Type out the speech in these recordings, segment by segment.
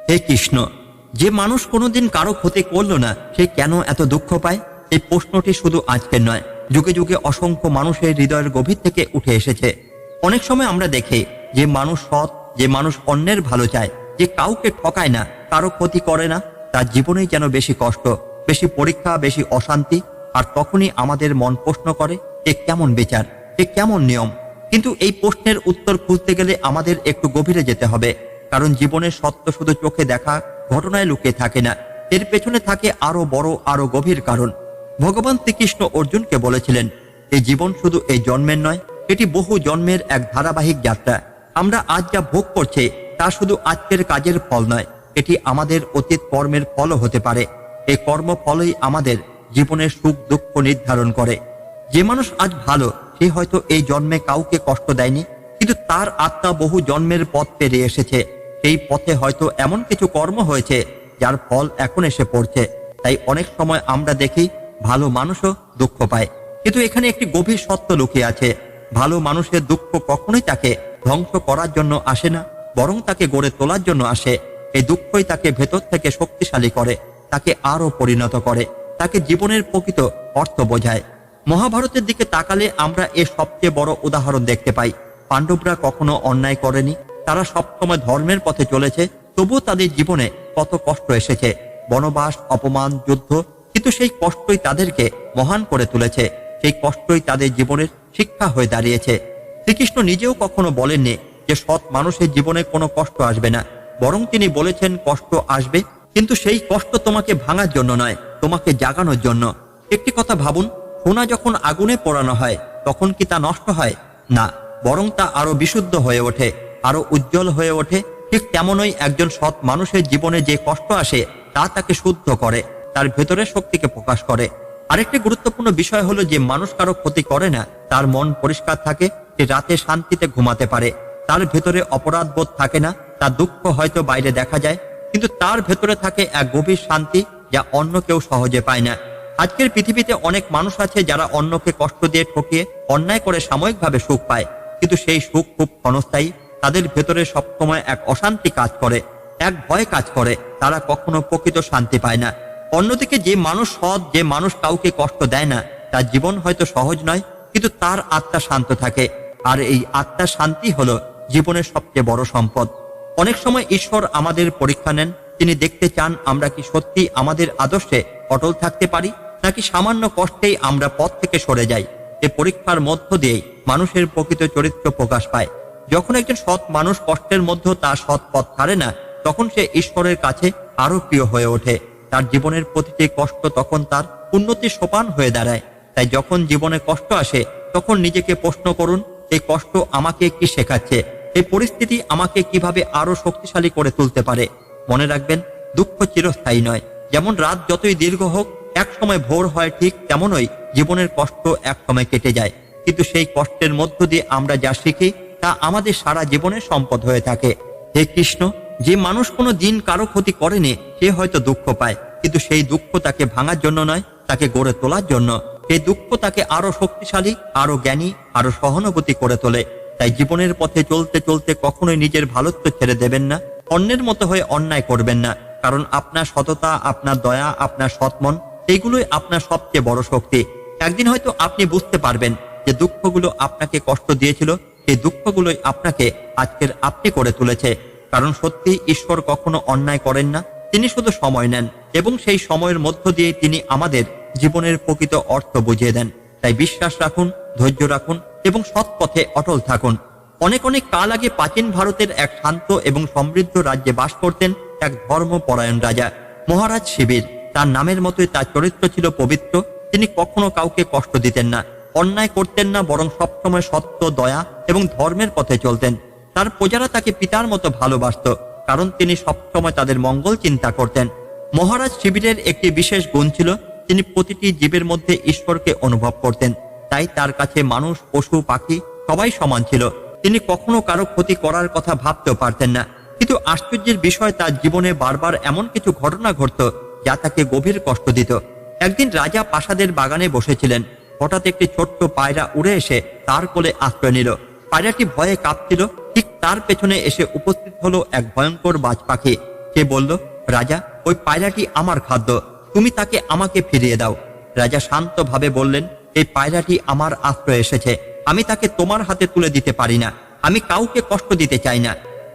হে কৃষ্ণ, যে মানুষ কোনোদিন কারো ক্ষতি করল না, সে কেন এত দুঃখ পায়? এই প্রশ্নটি শুধু আজকের নয়, যুগে যুগে অসংখ্য মানুষের হৃদয়ের গভীর থেকে উঠে এসেছে। অনেক সময় আমরা দেখি যে মানুষ সৎ, যে মানুষ অন্যের ভালো চায়, যে কাউকে ঠকায় না, কারো ক্ষতি করে না, তার জীবনেই যেন বেশি কষ্ট, বেশি পরীক্ষা, বেশি অশান্তি। আর তখনই আমাদের মন প্রশ্ন করে, এ কেমন বিচার, এ কেমন নিয়ম? কিন্তু এই প্রশ্নের উত্তর খুঁজতে গেলে আমাদের একটু গভীরে যেতে হবে। কারণ জীবনের সত্য শুধু চোখে দেখা ঘটনায় লুকিয়ে থাকে না, এর পেছনে থাকে আরো বড়, আরো গভীর কারণ। ভগবান শ্রীকৃষ্ণ অর্জুনকে বলেছিলেন, এই জীবন শুধু এই জন্মের নয়, এটি বহু জন্মের এক ধারাবাহিক যাত্রা। আমরা আজ যা ভোগ করছে তা শুধু আজকের কাজের ফল নয়, এটি আমাদের অতীত কর্মের ফলও হতে পারে। এই কর্মফলই আমাদের জীবনের সুখ দুঃখ নির্ধারণ করে। যে মানুষ আজ ভালো, সে হয়তো এই জন্মে কাউকে কষ্ট দেয়নি, কিন্তু তার আত্মা বহু জন্মের পথ পেরিয়ে এসেছে। সেই পথে হয়তো এমন কিছু কর্ম হয়েছে যার ফল এখন এসে পড়ছে। তাই অনেক সময় আমরা দেখি ভালো মানুষও দুঃখ পায়, কিন্তু এখানে একটি গভীর সত্য লুকিয়ে আছে। ভালো মানুষের দুঃখ কখনোই তাকে ধ্বংস করার জন্য আসে না, বরং তাকে গড়ে তোলার জন্য আসে। এই দুঃখই তাকে ভেতর থেকে শক্তিশালী করে, তাকে আরো পরিণত করে, তাকে জীবনের প্রকৃত অর্থ বোঝায়। মহাভারতের দিকে তাকালে আমরা এর সবচেয়ে বড় উদাহরণ দেখতে পাই। পাণ্ডবরা কখনো অন্যায় করেনি, তারা সবসময় ধর্মের পথে চলেছে, তবুও তাদের জীবনে কত কষ্ট এসেছে, বনবাস, অপমান, যুদ্ধ, কিন্তু সেই কষ্টই তাদেরকে মহান করে তুলেছে। সেই কষ্টই তাদের জীবনের শিক্ষা হয়ে দাঁড়িয়েছে। শ্রীকৃষ্ণ নিজেও কখনো বলেননি যে সৎ মানুষের জীবনে কোনো কষ্ট আসবে না, বরং তিনি বলেছেন কষ্ট আসবে, কিন্তু সেই কষ্ট তোমাকে ভাঙার জন্য নয়, তোমাকে জাগানোর জন্য। একটি কথা ভাবুন, সোনা যখন আগুনে পোড়ানো হয় তখন কি তা নষ্ট হয়? না, বরং তা আরো বিশুদ্ধ হয়ে ওঠে, আরো উজ্জ্বল হয়ে ওঠে। ঠিক তেমনই একজন সৎ মানুষের জীবনে যে কষ্ট আসে তা তাকে শুদ্ধ করে, তার ভেতরের শক্তিকে প্রকাশ করে। আরেকটি গুরুত্বপূর্ণ বিষয় হলো, যে মানুষ কারো ক্ষতি করে না, তার মন পরিষ্কার থাকে, সে রাতে শান্তিতে ঘুমাতে পারে, তার ভেতরে অপরাধ বোধ থাকে না। তার দুঃখ হয়তো বাইরে দেখা যায়, কিন্তু তার ভেতরে থাকে এক গভীর শান্তি যা অন্য কেউ সহজে পায় না। আজকের পৃথিবীতে অনেক মানুষ আছে যারা অন্যকে কষ্ট দিয়ে ঠকিয়ে অন্যায় করে সাময়িকভাবে সুখ পায়, কিন্তু সেই সুখ খুব ক্ষণস্থায়ী। তাদের ভেতরে সবসময় এক অশান্তি কাজ করে, এক ভয় কাজ করে, তারা কখনো প্রকৃত শান্তি পায় না। অন্যদিকে যে মানুষ সৎ, যে মানুষ কাউকে কষ্ট দেয় না, তার জীবন হয়তো সহজ নয়, কিন্তু তার আত্মা শান্ত থাকে। আর এই আত্মার শান্তি হলো জীবনের সবচেয়ে বড় সম্পদ। অনেক সময় ঈশ্বর আমাদের পরীক্ষা নেন, তিনি দেখতে চান আমরা কি সত্যি আমাদের আদর্শে অটল থাকতে পারি, নাকি সামান্য কষ্টেই আমরা পথ থেকে সরে যাই। এই পরীক্ষার মধ্য দিয়েই মানুষের প্রকৃত চরিত্র প্রকাশ পায়। যখন একজন সৎ মানুষ কষ্টের মধ্যে তার সৎ পথ ছাড়ে না, তখন সে ঈশ্বরের কাছে আরো প্রিয় হয়ে ওঠে। তার জীবনের প্রতিটি কষ্ট তখন তার উন্নতির সোপান হয়ে দাঁড়ায়। তাই যখন জীবনে কষ্ট আসে, তখন নিজেকে প্রশ্ন করুন, এই কষ্ট আমাকে কি শেখাচ্ছে? এই পরিস্থিতি আমাকে কিভাবে আরো শক্তিশালী করে তুলতে পারে? মনে রাখবেন, দুঃখ চিরস্থায়ী নয়। যেমন রাত যতই দীর্ঘ হোক, এক সময় ভোর হয়, ঠিক তেমনই জীবনের কষ্ট এক সময় কেটে যায়। কিন্তু সেই কষ্টের মধ্য দিয়ে আমরা যা শিখি তা আমাদের সারা জীবনের সম্পদ হয়ে থাকে। হে কৃষ্ণ, যে মানুষ কোনো দিন কারো ক্ষতি করেনি, সে হয়তো দুঃখ পায়, কিন্তু সেই দুঃখ তাকে ভাঙার জন্য নয়, তাকে গড়ে তোলার জন্য। সেই দুঃখ তাকে আরো শক্তিশালী, আরো জ্ঞানী, আরো সহানুভূতি করে তোলে। তাই জীবনের পথে চলতে চলতে কখনোই নিজের ভালোত্ব ছেড়ে দেবেন না, অন্যের মতো হয়ে অন্যায় করবেন না। কারণ আপনার সততা, আপনার দয়া, আপনার সৎমন, এইগুলোই আপনার সবচেয়ে বড় শক্তি। একদিন হয়তো আপনি বুঝতে পারবেন যে দুঃখগুলো আপনাকে কষ্ট দিয়েছিল, সেই দুঃখগুলোই আপনাকে আজকের আপনি করে তুলেছে। কারণ সত্যি ঈশ্বর কখনো অন্যায় করেন না, তিনি শুধু সময় নেন, এবং সেই সময়ের মধ্য দিয়ে তিনি আমাদের জীবনের প্রকৃত অর্থ বুঝিয়ে দেন। তাই বিশ্বাস রাখুন, ধৈর্য রাখুন এবং সৎ পথে অটল থাকুন। অনেক অনেক কাল আগে প্রাচীন ভারতের এক শান্ত এবং সমৃদ্ধ রাজ্যে বাস করতেন এক ধর্মপরায়ণ রাজা, মহারাজ শিবির। তার নামের মতোই তার চরিত্র ছিল পবিত্র। তিনি কখনো কাউকে কষ্ট দিতেন না, অন্যায় করতেন না, বরং সবসময় সত্য, দয়া এবং ধর্মের পথে চলতেন। তার প্রজারা তাকে পিতার মতো ভালোবাসত, কারণ তিনি সবসময় তাদের মঙ্গল চিন্তা করতেন। মহারাজ শিবিরের একটি বিশেষ গুণ ছিল, তিনি প্রতিটি জীবের মধ্যে ঈশ্বরকে অনুভব করতেন। তাই তার কাছে মানুষ, পশু, পাখি সবাই সমান ছিল। তিনি কখনো কারো ক্ষতি করার কথা ভাবতেও পারতেন না। কিন্তু আশ্চর্যের বিষয়, তার জীবনে বারবার এমন কিছু ঘটনা ঘটত যা তাকে গভীর কষ্ট দিত। একদিন রাজা প্রাসাদের বাগানে বসেছিলেন। হঠাৎ একটি ছোট্ট পায়রা উড়ে এসে তার কোলে আশ্রয় নিল। পায়রাটি ভয়ে কাঁপছিল। ঠিক তার পেছনে এসে উপস্থিত হলো এক ভয়ঙ্কর বাজ পাখি। সে সে বলল, রাজা, ওই পায়রাটি আমার খাদ্য, তুমি তাকে আমাকে ফিরিয়ে দাও। রাজা শান্তভাবে বললেন, এই পায়রাটি আমার আশ্রয়ে এসেছে, আমি তাকে তোমার হাতে তুলে দিতে পারি না, আমি কাউকে কষ্ট দিতে চাই না।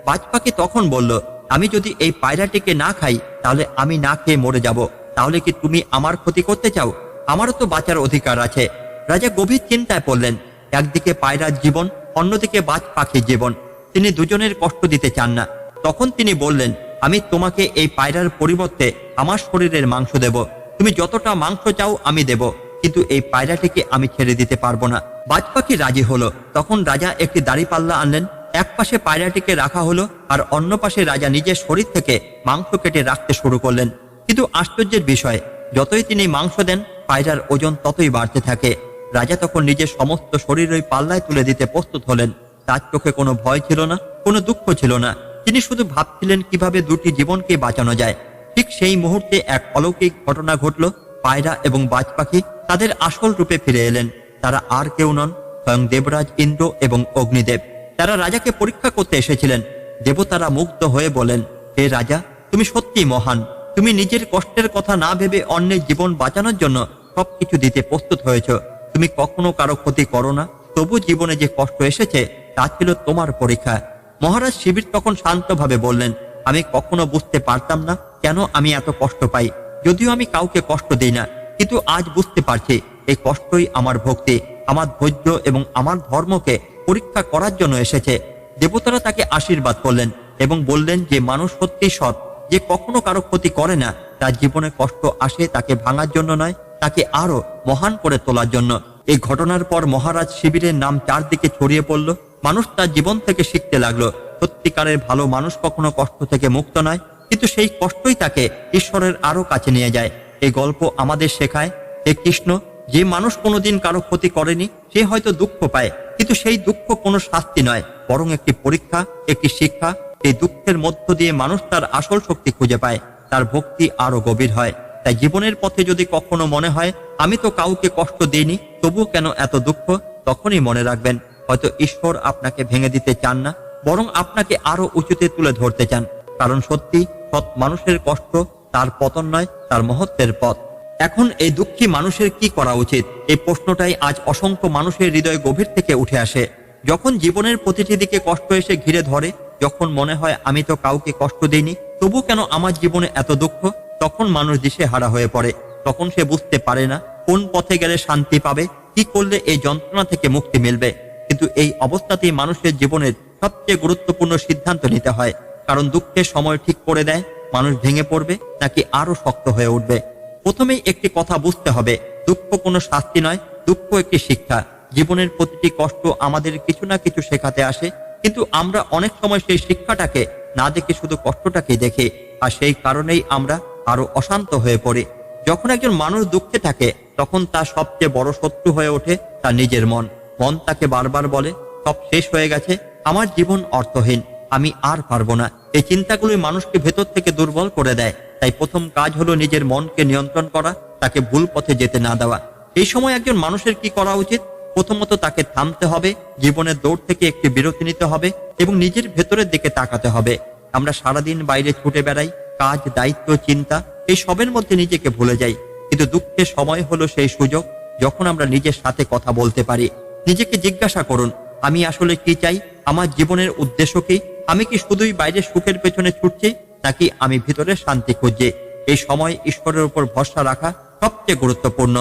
বাজ পাখি তখন বলল, আমি যদি এই পায়রাটিকে না খাই তাহলে আমি না খেয়ে মরে যাব, তাহলে কি তুমি আমার ক্ষতি করতে চাও? আমারও তো বাঁচার অধিকার আছে। রাজা গভীর চিন্তায় পড়লেন। একদিকে পায়রার জীবন, অন্যদিকে বাজ পাখির জীবন, তিনি দুজনের কষ্ট দিতে চান না। তখন তিনি বললেন, আমি তোমাকে এই পায়রার পরিবর্তে আমার শরীরের মাংস দেব, তুমি যতটা মাংস চাও আমি দেব, কিন্তু এই পায়রাটিকে আমি ছেড়ে দিতে পারবো না। বাজ পাখি রাজি হলো। তখন রাজা একটি দাড়িপাল্লা আনলেন, এক পাশে পায়রাটিকে রাখা হলো আর অন্য পাশে রাজা নিজের শরীর থেকে মাংস কেটে রাখতে শুরু করলেন। কিন্তু আশ্চর্যের বিষয়, যতই তিনি মাংস দেন পায়রার ওজন ততই বাড়তে থাকে। রাজা তখন নিজের সমস্ত শরীর ওই পাল্লায় তুলে দিতে প্রস্তুত হলেন। তার চোখে কোনো ভয় ছিল না, কোনো দুঃখ ছিল না, তিনি শুধু ভাবছিলেন কিভাবে দুটি জীবনকে বাঁচানো যায়। ঠিক সেই মুহূর্তে এক অলৌকিক ঘটনা ঘটল। পায়রা এবং বাজ পাখি তাদের আসল রূপে ফিরে এলেন। তারা আর কেউ নন, স্বয়ং দেবরাজ ইন্দ্র এবং অগ্নিদেব। তারা রাজাকে পরীক্ষা করতে এসেছিলেন। দেবতারা মুগ্ধ হয়ে বলেন, হে রাজা, তুমি সত্যিই মহান, তুমি নিজের কষ্টের কথা না ভেবে অন্যের জীবন বাঁচানোর জন্য সবকিছু দিতে প্রস্তুত হয়েছ। তুমি কখনো কারো ক্ষতি করো না, তবু জীবনে যে কষ্ট এসেছে তা ছিল তোমার পরীক্ষা। মহারাজ শিবির তখন শান্তভাবে বললেন, আমি কখনো বুঝতে পারতাম না কেন আমি এত কষ্ট পাই, যদিও আমি কাউকে কষ্ট দিই না, কিন্তু আজ বুঝতে পারছি এই কষ্টই আমার ভক্তি, আমার ধৈর্য এবং আমার ধর্মকে পরীক্ষা করার জন্য এসেছে। দেবতারা তাকে আশীর্বাদ করলেন এবং বললেন যে মানুষ সত্যি সৎ, যে কখনো কারো ক্ষতি করে না, তার জীবনে কষ্ট আসে তাকে ভাঙার জন্য নয়, তাকে আরো মহান করে তোলার জন্য। এই ঘটনার পর মহারাজ শিবিরের নাম চারদিকে ছড়িয়ে পড়ল। মানুষ তার জীবন থেকে শিখতে লাগলো, সত্যিকারের ভালো মানুষ কখনো কষ্ট থেকে মুক্ত নয়, কিন্তু সেই কষ্টই তাকে ঈশ্বরের আরো কাছে নিয়ে যায়। এই গল্প আমাদের শেখায়, হে কৃষ্ণ, যে মানুষ কোনোদিন কারো ক্ষতি করেনি সে হয়তো দুঃখ পায়, কিন্তু সেই দুঃখ কোনো শাস্তি নয়, বরং একটি পরীক্ষা, একটি শিক্ষা। এই দুঃখের মধ্য দিয়ে মানুষ তার আসল শক্তি খুঁজে পায়, তার ভক্তি আরো গভীর হয়। তাই জীবনের পথে যদি কখনো মনে হয় আমি তো কাউকে কষ্ট দিইনি, তবুও কেন এত দুঃখ, তখনই মনে রাখবেন হয়তো ঈশ্বর আপনাকে ভেঙে দিতে চান না, বরং আপনাকে আরো উঁচুতে তুলে ধরতে চান। কারণ সত্যি সৎ মানুষের কষ্ট তার পতন নয়, তার মহত্বের পথ। এখন এই দুঃখী মানুষের কি করা উচিত, এই প্রশ্নটাই আজ অসংখ্য মানুষের হৃদয় গভীর থেকে উঠে আসে। যখন জীবনের প্রতিটি দিকে কষ্ট এসে ঘিরে ধরে, যখন মনে হয় আমি তো কাউকে কষ্ট দিইনি, তবু কেন আমার জীবনে এত দুঃখ, তখন মানুষ দিশেহারা হয়ে পড়ে। তখন সে বুঝতে পারে না কোন পথে গেলে শান্তি পাবে, কি করলে এই যন্ত্রণা থেকে মুক্তি মিলবে। কিন্তু এই অবস্থাতেই মানুষের জীবনের সবচেয়ে গুরুত্বপূর্ণ সিদ্ধান্ত নিতে হয়, কারণ দুঃখের সময় ঠিক করে দেয় মানুষ ভেঙে পড়বে নাকি আরো শক্ত হয়ে উঠবে। প্রথমেই একটি কথা বুঝতে হবে, দুঃখ কোনো শাস্তি নয়, দুঃখ একটি শিক্ষা। জীবনের প্রতিটি কষ্ট আমাদের কিছু না কিছু শেখাতে আসে, কিন্তু আমরা অনেক সময় সেই শিক্ষাটাকে না দেখে শুধু কষ্টটাকে দেখি, আর সেই কারণেই আমরা আরো অশান্ত হয়ে পড়ি। যখন একজন মানুষ দুঃখে থাকে তখন তার সবচেয়ে বড় শত্রু হয়ে ওঠে তার নিজের মন। মন তাকে বারবার বলে, সব শেষ হয়ে গেছে, আমার জীবন অর্থহীন, আমি আর পারবো না। এই চিন্তাগুলি মানুষকে ভেতর থেকে দুর্বল করে দেয়। তাই প্রথম কাজ হলো নিজের মনকে নিয়ন্ত্রণ করা, তাকে ভুল পথে যেতে না দেওয়া। এই সময় একজন মানুষের কি করা উচিত? প্রথমত তাকে থামতে হবে, জীবনের দৌড় থেকে একটি বিরতি নিতে হবে এবং নিজের ভেতরের দিকে তাকাতে হবে। আমরা সারাদিন বাইরে ছুটে বেড়াই, কাজ, দায়িত্ব, চিন্তা, এই সবের মধ্যে নিজেকে ভুলে যাই। কিন্তু দুঃখের সময় হলো সেই সুযোগ যখন আমরা নিজের সাথে কথা বলতে পারি। নিজেকে জিজ্ঞাসা করুন, আমি আসলে কি চাই, আমার জীবনের উদ্দেশ্য কি, আমি কি শুধুই বাইরে সুখের পেছনে ছুটছি নাকি আমি ভিতরে শান্তি খুঁজছি। এই সময় ঈশ্বরের উপর ভরসা রাখা সবচেয়ে গুরুত্বপূর্ণ।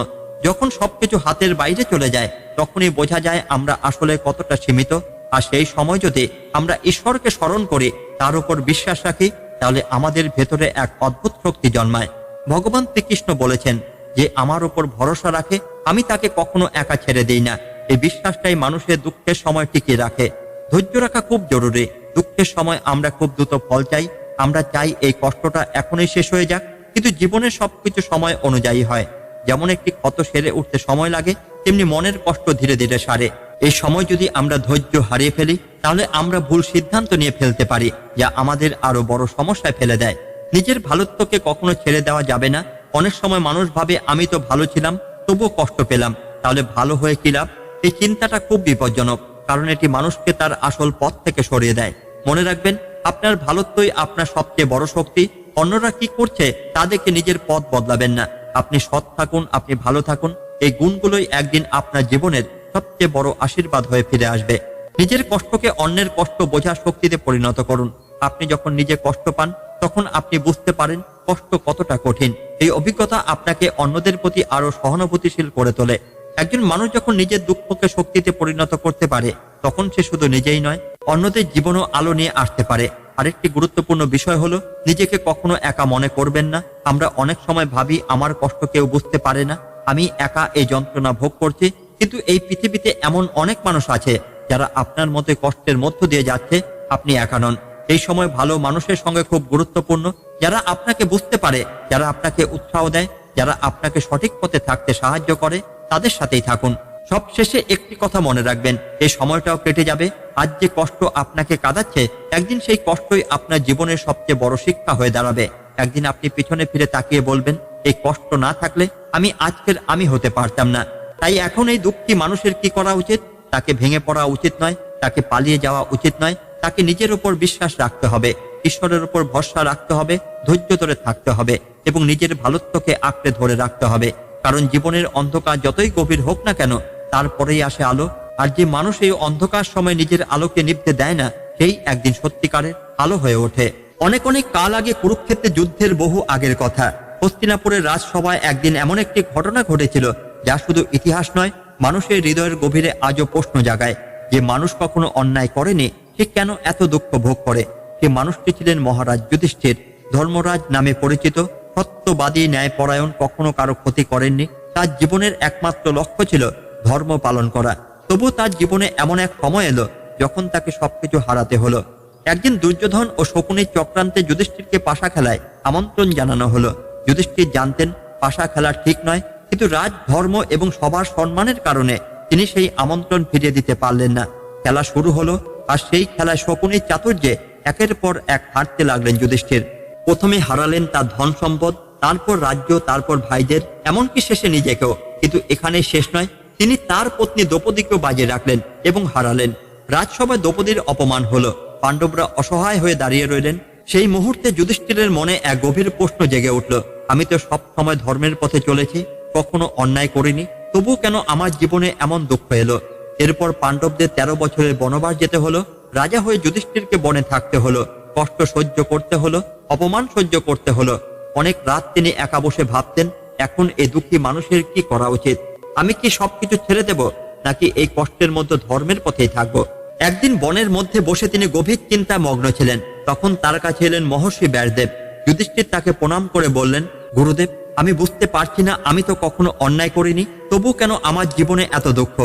যখন সবকিছু হাতের বাইরে চলে যায় তখনই বোঝা যায় আমরা আসলে কতটা সীমিত। আর সেই সময় যদি আমরা ঈশ্বরকে স্মরণ করি, তার উপর বিশ্বাস রাখি, তাহলে আমাদের ভেতরে এক অদ্ভুত শক্তি জন্মায়। ভগবান শ্রীকৃষ্ণ বলেছেন, যে আমার উপর ভরসা রাখে আমি তাকে কখনো একা ছেড়ে দিই না। এই বিশ্বাসটাই মানুষের দুঃখের সময় টিকিয়ে রাখে। ধৈর্য রাখা খুব জরুরি। দুঃখের সময় আমরা খুব দ্রুত ফল চাই, আমরা চাই এই কষ্টটা এখনই শেষ হয়ে যাক, কিন্তু জীবনের সবকিছু সময় অনুযায়ী হয়। যেমন একটি ক্ষত সেরে উঠতে সময় লাগে, তেমনি মনের কষ্ট ধীরে ধীরে সারে। এই সময় যদি আমরা ধৈর্য হারিয়ে ফেলি, তাহলে আমরা ভুল সিদ্ধান্ত নিয়ে ফেলতে পারি, যা আমাদের আরো বড় সমস্যায় ফেলে দেয়। নিজের ভালোত্বকে কখনো ছেড়ে দেওয়া যাবে না। অনেক সময় মানুষ ভাবে আমি তো ভালো ছিলাম, তবুও কষ্ট পেলাম, তাহলে ভালো হয়ে কি লাভ? এই চিন্তাটা খুব বিপজ্জনক, কারণ এটি মানুষকে তার আসল পথ থেকে সরিয়ে দেয়। মনে রাখবেন, আপনার ভালোত্বই আপনার সবচেয়ে বড় শক্তি। অন্যরা কি করছে তা দেখে নিজের পথ বদলাবেন না। আপনি সৎ থাকুন, আপনি ভালো থাকুন। এই গুণগুলোই একদিন আপনার জীবনের সবচেয়ে বড় আশীর্বাদ হয়ে ফিরে আসবে। নিজের কষ্টকে অন্যের কষ্ট বোঝার শক্তিতে পরিণত করুন। আপনি যখন নিজে কষ্ট পান তখন আপনি বুঝতে পারেন কষ্ট কতটা কঠিন। এই অভিজ্ঞতা আপনাকে অন্যদের প্রতি আরো সহানুভূতিশীল করে তোলে। একজন মানুষ যখন নিজের দুঃখকে শক্তিতে পরিণত করতে পারে তখন সে শুধু নিজেই নয়, অন্যদের জীবনও আলো নিয়ে আসতে পারে। আরেকটি গুরুত্বপূর্ণ বিষয় হলো নিজেকে কখনো একা মনে করবেন না। আমরা অনেক সময় ভাবি আমার কষ্ট কেউ বুঝতে পারে না, আমি একা এই যন্ত্রণা ভোগ করছি। কিন্তু এই পৃথিবীতে এমন অনেক মানুষ আছে যারা আপনার মতো কষ্টের মধ্য দিয়ে যাচ্ছে। আপনি একা নন। এই সময় ভালো মানুষের সঙ্গে খুব গুরুত্বপূর্ণ, যারা আপনাকে বুঝতে পারে, যারা আপনাকে উৎসাহ দেয়, যারা আপনাকে সঠিক পথে থাকতে সাহায্য করে, তাদের সাথেই থাকুন। সবশেষে একটি কথা মনে রাখবেন, এই সময়টাও কেটে যাবে। আজ যে কষ্ট আপনাকে কাঁদাচ্ছে, একদিন সেই কষ্টই আপনার জীবনের সবচেয়ে বড় শিক্ষা হয়ে দাঁড়াবে। একদিন আপনি পিছনে ফিরে তাকিয়ে বলবেন, এই কষ্ট না থাকলে আমি আজকের আমি হতে পারতাম না। তাই এখন এই দুঃখী মানুষের কি করা উচিত? তাকে ভেঙে পড়া উচিত নয়, তাকে পালিয়ে যাওয়া উচিত নয়। তাকে নিজের উপর বিশ্বাস রাখতে হবে, ঈশ্বরের উপর ভরসা রাখতে হবে, ধৈর্য ধরে থাকতে হবে এবং নিজের ভালোত্বকে আঁকড়ে ধরে রাখতে হবে। কারণ জীবনের অন্ধকার যতই গভীর হোক না কেন, তারপরেই আসে আলো। আর যে মানুষ এই অন্ধকার সময় নিজের আলোকে নিভতে দেয় না, সেই একদিন সত্যিকারের আলো হয়ে ওঠে। অনেক অনেক কাল আগে কুরুক্ষেত্রে যুদ্ধের বহু আগের কথা, হস্তিনাপুরের রাজসভায় একদিন এমন একটি ঘটনা ঘটেছিল যা শুধু ইতিহাস নয়, মানুষের হৃদয়ের গভীরে আজও প্রশ্ন জাগায়। যে মানুষ কখনো অন্যায় করেনি, সে কেন এত দুঃখ ভোগ করে? সে মানুষটি ছিলেন মহারাজ যুধিষ্ঠির। ধর্মরাজ নামে পরিচিত, সত্যবাদী, ন্যায়পরায়ণ, কখনো কারো ক্ষতি করেননি। তার জীবনের একমাত্র লক্ষ্য ছিল ধর্ম পালন করা। তবু তার জীবনে এমন এক সময় এলো যখন তাকে সবকিছু হারাতে হলো। একদিন দুর্যোধন ও শকুনির চক্রান্তে যুধিষ্ঠিরকে পাশা খেলায় আমন্ত্রণ জানানো হলো। যুধিষ্ঠির জানতেন পাশা খেলা ঠিক নয়, কিন্তু রাজ, ধর্ম এবং সবার সম্মানের কারণে তিনি সেই আমন্ত্রণ ফিরিয়ে দিতে পারলেন না। খেলা শুরু হলো, আর সেই খেলায় শকুনির চাতুর্যে একের পর এক হারতে লাগলেন যুধিষ্ঠির। প্রথমে হারালেন তার ধন সম্পদ, তারপর রাজ্য, তারপর ভাইদের, এমনকি শেষে নিজেকেও। কিন্তু এখানে শেষ নয়, তিনি তার পত্নী দ্রৌপদীকেও বাজে রাখলেন এবং হারালেন। রাজসভায় দ্রৌপদীর অপমান হলো, পাণ্ডবরা অসহায় হয়ে দাঁড়িয়ে রইলেন। সেই মুহূর্তে যুধিষ্ঠিরের মনে এক গভীর প্রশ্ন জেগে উঠল, আমি তো সব সময় ধর্মের পথে চলেছি, কখনো অন্যায় করিনি, তবু কেন আমার জীবনে এমন দুঃখ এলো? এরপর পাণ্ডবদের 13 বছরের বনবাস যেতে হলো, রাজা হয়ে যুধিষ্ঠিরকে বনে থাকতে হলো, কষ্ট সহ্য করতে হলো, অপমান সহ্য করতে হলো। অনেক রাত তিনি একা বসে ভাবতেন, এখন এই দুঃখী মানুষের কি করা উচিত? আমি কি সবকিছু ছেড়ে দেব, নাকি এই কষ্টের মধ্যে ধর্মের পথেই থাকবো? একদিন বনের মধ্যে বসে তিনি গভীর চিন্তায় মগ্ন ছিলেন। তখন তার কাছে এলেন মহর্ষি ব্যাসদেব। যুধিষ্ঠির তাকে প্রণাম করে বললেন, গুরুদেব, আমি বুঝতে পারছি না, আমি তো কখনো অন্যায় করিনি, তবু কেন আমার জীবনে এত দুঃখ?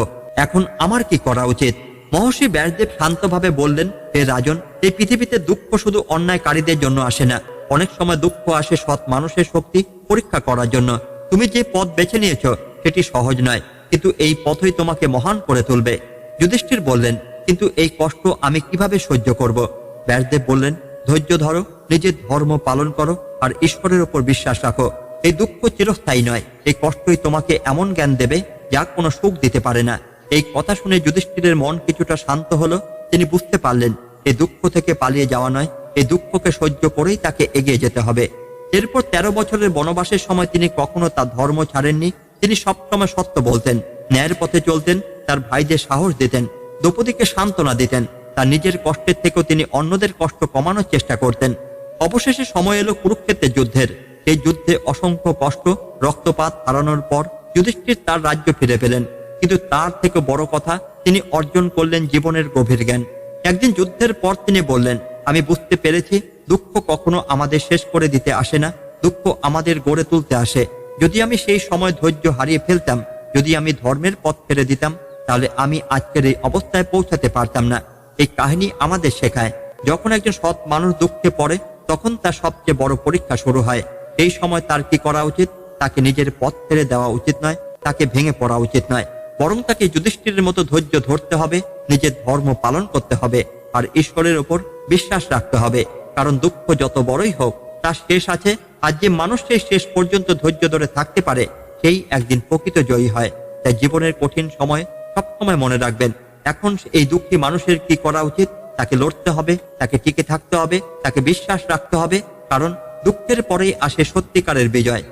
এখন আমার কি করা উচিত? মহর্ষি ব্যাসদেব শান্তভাবে বললেন, হে রাজন, এই পৃথিবীতে দুঃখ শুধু অন্যায়কারীদের জন্য আসে না। অনেক সময় দুঃখ আসে সৎ মানুষের শক্তি পরীক্ষা করার জন্য। তুমি যে পথ বেছে নিয়েছ সেটি সহজ নয়, কিন্তু এই পথই তোমাকে মহান করে তুলবে। যুধিষ্ঠির বললেন, কিন্তু এই কষ্ট আমি কিভাবে সহ্য করব? ব্যাসদেব বললেন, ধৈর্য ধরো, নিজের ধর্ম পালন করো, আর ঈশ্বরের উপর বিশ্বাস রাখো। এই দুঃখ চিরস্থায়ী নয়, এই কষ্টই তোমাকে এমন জ্ঞান দেবে যা কোনো সুখ দিতে পারে না। এই কথা শুনে যুধিষ্ঠিরের মন কিছুটা শান্ত হলো। তিনি বুঝতে পারলেন, এই দুঃখ থেকে পালিয়ে যাওয়া নয়, এই দুঃখকে সহ্য করেই তাকে এগিয়ে যেতে হবে। এরপর 13 বছরের বনবাসের সময় তিনি কখনো তার ধর্ম ছাড়েননি। তিনি সবসময় সত্য বলতেন, ন্যায়ের পথে চলতেন, তার ভাইদের সাহস দিতেন, দ্রৌপদীকে সান্ত্বনা দিতেন। তার নিজের কষ্টের থেকেও তিনি অন্যদের কষ্ট কমানোর চেষ্টা করতেন। অবশেষে সময় এলো কুরুক্ষেত্রের যুদ্ধের। এই যুদ্ধে অসংখ্য কষ্ট, রক্তপাত হারানোর পর যুধিষ্ঠির তার রাজ্য ফিরে পেলেন। কিন্তু তার থেকে বড় কথা, তিনি অর্জন করলেন জীবনের গভীর জ্ঞান। একদিন যুদ্ধের পর তিনি বললেন, আমি বুঝতে পেরেছি, দুঃখ কখনো আমাদের শেষ করে দিতে আসে না, দুঃখ আমাদের গড়ে তুলতে আসে। যদি আমি সেই সময় ধৈর্য হারিয়ে ফেলতাম, যদি আমি ধর্মের পথ ছেড়ে দিতাম, তাহলে আমি আজকের এই অবস্থায় পৌঁছাতে পারতাম না। এই কাহিনী আমাদের শেখায়, যখন একজন সৎ মানুষ দুঃখে পড়ে, তখন তার সবচেয়ে বড় পরীক্ষা শুরু হয়। এই সময় তার কি করা উচিত? তাকে নিজের পথ ছেড়ে দেওয়া উচিত নয়, তাকে ভেঙে পড়া উচিত নয়, বরং তাকে যুধিষ্ঠিরের মতো ধৈর্য ধরতে হবে, নিজের ধর্ম পালন করতে হবে, আর ঈশ্বরের ওপর বিশ্বাস রাখতে হবে। কারণ দুঃখ যত বড়ই হোক, তার শেষ আছে। আর যে মানুষ সেই শেষ পর্যন্ত ধৈর্য ধরে থাকতে পারে, সেই একদিন প্রকৃত জয়ী হয়। তাই জীবনের কঠিন সময় সবসময় মনে রাখবেন, এখন এই দুঃখী মানুষের কি করা উচিত? তাকে লড়তে হবে, তাকে টিকে থাকতে হবে, তাকে বিশ্বাস রাখতে হবে, কারণ দুঃখের পরেই আসে সত্যিকারের বিজয়।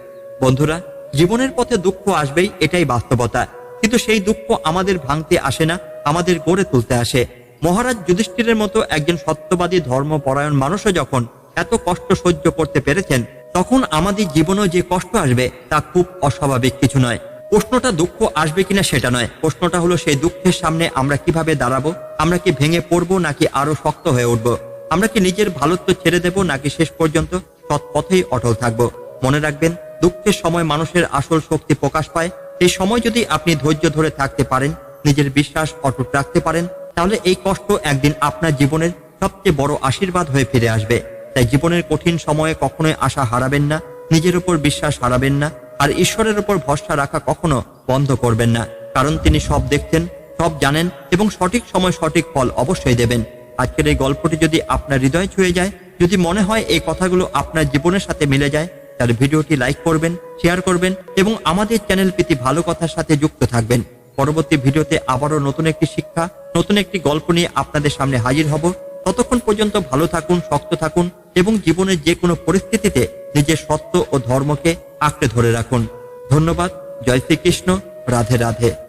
বন্ধুরা, জীবনের পথে দুঃখ আসবেই, এটাই বাস্তবতা। কিন্তু সেই দুঃখ আমাদের ভাঙতে আসে না, আমাদের গড়ে তুলতে আসে। মহারাজ যুধিষ্ঠিরের মতো একজন সত্যবাদী ধর্মপরায়ণ মানুষও যখন এত কষ্ট সহ্য করতে পেরেছেন, তখন আমাদের জীবনেও যে কষ্ট আসবে তা খুব অস্বাভাবিক কিছু নয়। প্রশ্নটা দুঃখ আসবে কিনা সেটা নয়, প্রশ্নটা হলো সেই দুঃখের সামনে আমরা কিভাবে দাঁড়াবো। আমরা কি ভেঙে পড়বো নাকি আরো শক্ত হয়ে উঠবো? আমরা কি নিজের ভালোত্ব ছেড়ে দেব নাকি শেষ পর্যন্ত সৎ পথেই অটল থাকবো? মনে রাখবেন, দুঃখের সময় মানুষের আসল শক্তি প্রকাশ পায়। এই সময় যদি আপনি ধৈর্য ধরে থাকতে পারেন, নিজের বিশ্বাস অটুট রাখতে পারেন, তাহলে এই কষ্ট একদিন আপনার জীবনের সবচেয়ে বড় আশীর্বাদ হয়ে ফিরে আসবে। তাই জীবনের কঠিন সময়ে কখনোই আশা হারাবেন না, নিজের উপর বিশ্বাস হারাবেন না, আর ঈশ্বরের উপর ভরসা রাখা কখনো বন্ধ করবেন না। কারণ তিনি সব দেখছেন, সব জানেন এবং সঠিক সময় সঠিক ফল অবশ্যই দেবেন। আজকের এই গল্পটি যদি আপনার হৃদয় ছুঁয়ে যায়, যদি মনে হয় এই কথাগুলো আপনার জীবনের সাথে মিলে যায়, তার ভিডিওটি লাইক করবেন, শেয়ার করবেন এবং আমাদের চ্যানেল প্রীতি ভালো কথার সাথে যুক্ত থাকবেন। পরবর্তী ভিডিওতে আবারও নতুন একটি শিক্ষা, নতুন একটি গল্প নিয়ে আপনাদের সামনে হাজির হব। ততক্ষণ পর্যন্ত ভালো থাকুন, শক্ত থাকুন এবং জীবনের যে কোনো পরিস্থিতিতে নিজের সত্য ও ধর্মকে আঁকড়ে ধরে রাখুন। ধন্যবাদ। জয় শ্রীকৃষ্ণ। রাধে রাধে।